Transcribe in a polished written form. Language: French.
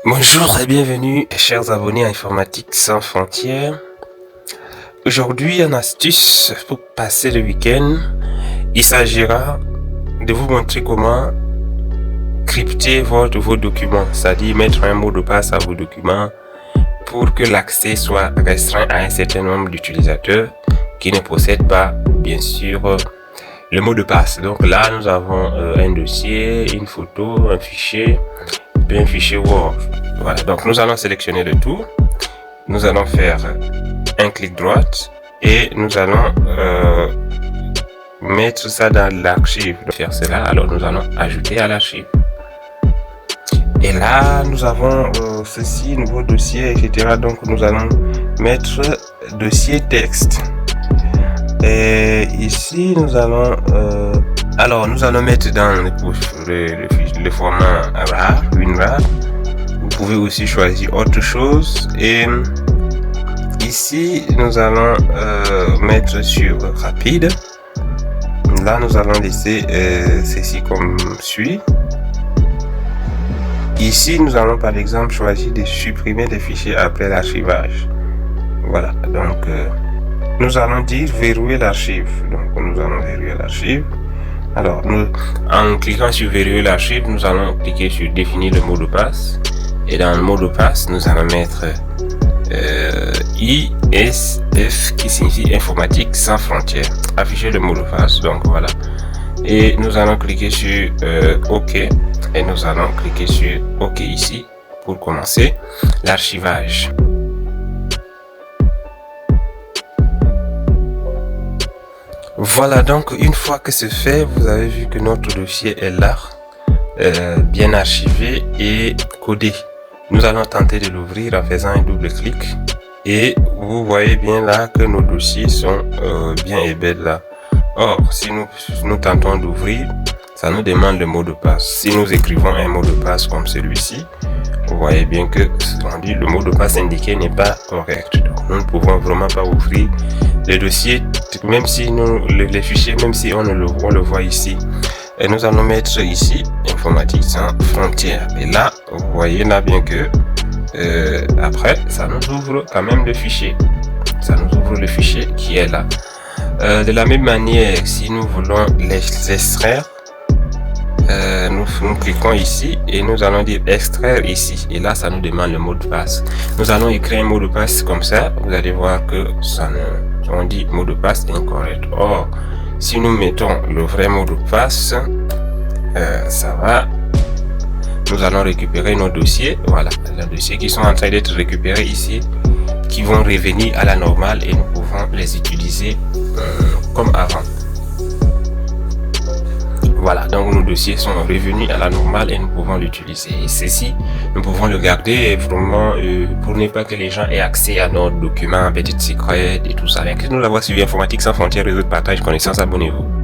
Bonjour et bienvenue, chers abonnés à Informatique sans frontières. Aujourd'hui, une astuce pour passer le week-end. Il s'agira de vous montrer comment crypter vos documents, c'est-à-dire mettre un mot de passe à vos documents pour que l'accès soit restreint à un certain nombre d'utilisateurs qui ne possèdent pas, bien sûr, le mot de passe. Donc là, nous avons un dossier, une photo, un fichier, un fichier Word. Voilà, donc nous allons sélectionner le tout. Nous allons faire un clic droit et nous allons mettre ça dans l'archive. Pour faire cela, alors nous allons ajouter à l'archive. Et là, nous avons ceci, nouveau dossier, etc. Donc nous allons mettre dossier texte. Et ici, nous allons nous allons mettre dans le format RAR, WinRAR. Vous pouvez aussi choisir autre chose. Et ici, nous allons mettre sur rapide. Là, nous allons laisser ceci comme suit. Ici, nous allons par exemple choisir de supprimer les fichiers après l'archivage. Voilà, donc nous allons dire verrouiller l'archive. Donc nous allons verrouiller l'archive. Alors, en cliquant sur verrouiller l'archive, nous allons cliquer sur définir le mot de passe. Et dans le mot de passe, nous allons mettre ISF qui signifie informatique sans frontières. Afficher le mot de passe, donc voilà. Et nous allons cliquer sur OK. Et nous allons cliquer sur OK ici pour commencer l'archivage. Voilà, donc une fois que c'est fait, vous avez vu que notre dossier est là, bien archivé et codé. Nous allons tenter de l'ouvrir en faisant un double clic et vous voyez bien là que nos dossiers sont bien et belles là. Or, si nous tentons d'ouvrir, ça nous demande le mot de passe. Si nous écrivons un mot de passe comme celui-ci, vous voyez bien que le mot de passe indiqué n'est pas correct. Donc, nous ne pouvons vraiment pas ouvrir le dossier, même si les fichiers, même si on le voit ici. Et nous allons mettre ici informatique sans frontières. Et là, vous voyez là bien que après, ça nous ouvre quand même le fichier. Ça nous ouvre le fichier qui est là. De la même manière, si nous voulons les extraire, nous cliquons ici et nous allons dire extraire ici. Et là, ça nous demande le mot de passe. Nous allons écrire un mot de passe comme ça. Vous allez voir que on dit mot de passe incorrect. Or, si nous mettons le vrai mot de passe, ça va. Nous allons récupérer nos dossiers. Voilà, les dossiers qui sont en train d'être récupérés ici, qui vont revenir à la normale et nous pouvons les utiliser comme avant. Voilà, donc nos dossiers sont revenus à la normale et nous pouvons l'utiliser. Et ceci, nous pouvons le garder vraiment pour ne pas que les gens aient accès à nos documents, petites secrets et tout ça. Merci de nous avoir suivi. Informatique sans frontières, réseau de partage, connaissance, abonnez-vous.